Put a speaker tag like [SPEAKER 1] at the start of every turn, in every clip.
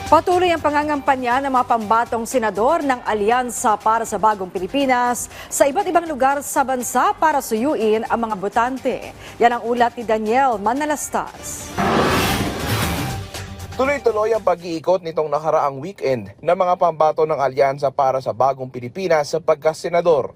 [SPEAKER 1] Patuloy ang pangangampanya ng mga pambatong senador ng Alyansa para sa Bagong Pilipinas sa iba't ibang lugar sa bansa para suyuin ang mga botante. Yan ang ulat ni Daniel Manalastas.
[SPEAKER 2] Tuloy-tuloy ang pag-iikot nitong nakaraang weekend ng mga pambato ng Alyansa para sa Bagong Pilipinas sa pagkasenador.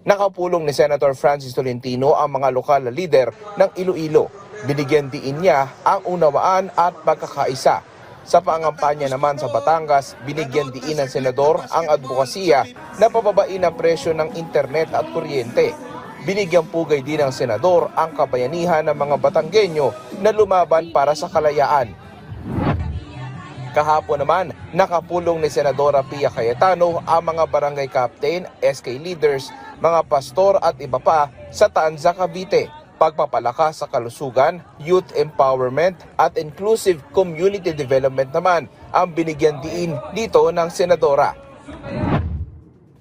[SPEAKER 2] Nakapulong ni Senator Francis Tolentino ang mga lokal na lider ng Iloilo. Binigyan diin niya ang unawaan at pagkakaisa. Sa pangampanya naman sa Batangas, binigyan diin ng senador ang advokasya na pababain ang presyo ng internet at kuryente. Binigyang pugay din ng senador ang kabayanihan ng mga Batanggenyo na lumaban para sa kalayaan. Kahapon naman, nakapulong ni Senadora Pia Cayetano ang mga barangay captain, SK leaders, mga pastor at iba pa sa Tanza, Cavite. Pagpapalakas sa kalusugan, youth empowerment at inclusive community development naman ang binigyan diin dito ng senadora.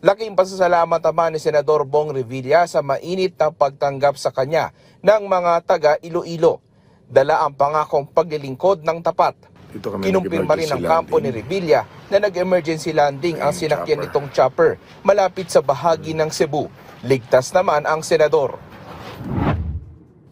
[SPEAKER 2] Laking pasasalamat naman ni Senador Bong Revilla sa mainit na pagtanggap sa kanya ng mga taga Iloilo. Dala ang pangakong paglilingkod ng tapat. Kinumpirma rin ng kampo ni Revilla na nag-emergency landing ang sinakyan nitong chopper malapit sa bahagi ng Cebu. Ligtas naman ang senador.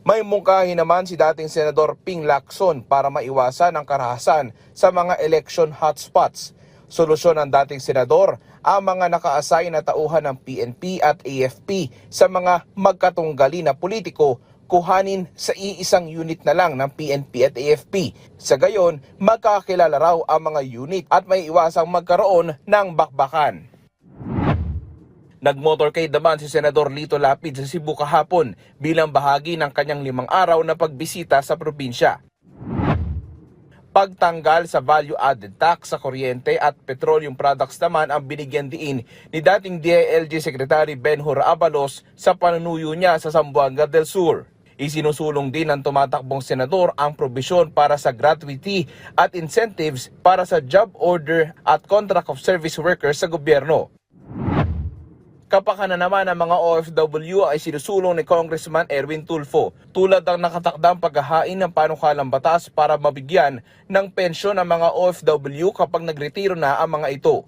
[SPEAKER 2] May mungkahi naman si dating Senador Ping Lacson para maiwasan ang karahasan sa mga election hotspots. Solusyon ng dating senador ang mga naka-assign na tauhan ng PNP at AFP sa mga magkatunggali na politiko kuhanin sa iisang unit na lang ng PNP at AFP. Sa gayon, magkakilala raw ang mga unit at may iwasang magkaroon ng bakbakan. Nag-motorcade naman si Senador Lito Lapid sa Cebu kahapon bilang bahagi ng kanyang 5 araw na pagbisita sa probinsya. Pagtanggal sa value-added tax sa kuryente at petroleum products naman ang binigyan diin ni dating DILG Secretary Benhur Abalos sa panunuyo niya sa Zamboanga del Sur. Isinusulong din ng tumatakbong senador ang probisyon para sa gratuity at incentives para sa job order at contract of service workers sa gobyerno. Kapakanan naman ng mga OFW ay sinusulong ni Congressman Erwin Tulfo tulad ng nakatakdang paghahain ng panukalang batas para mabigyan ng pensyon ang mga OFW kapag nagretiro na ang mga ito.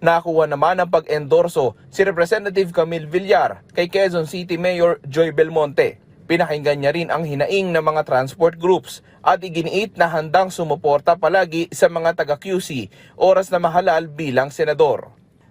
[SPEAKER 2] Nakuha naman ang pag-endorso si Representative Camille Villar kay Quezon City Mayor Joy Belmonte. Pinakinggan niya rin ang hinaing ng mga transport groups at iginiit na handang sumuporta palagi sa mga taga-QC oras na mahalal bilang senador.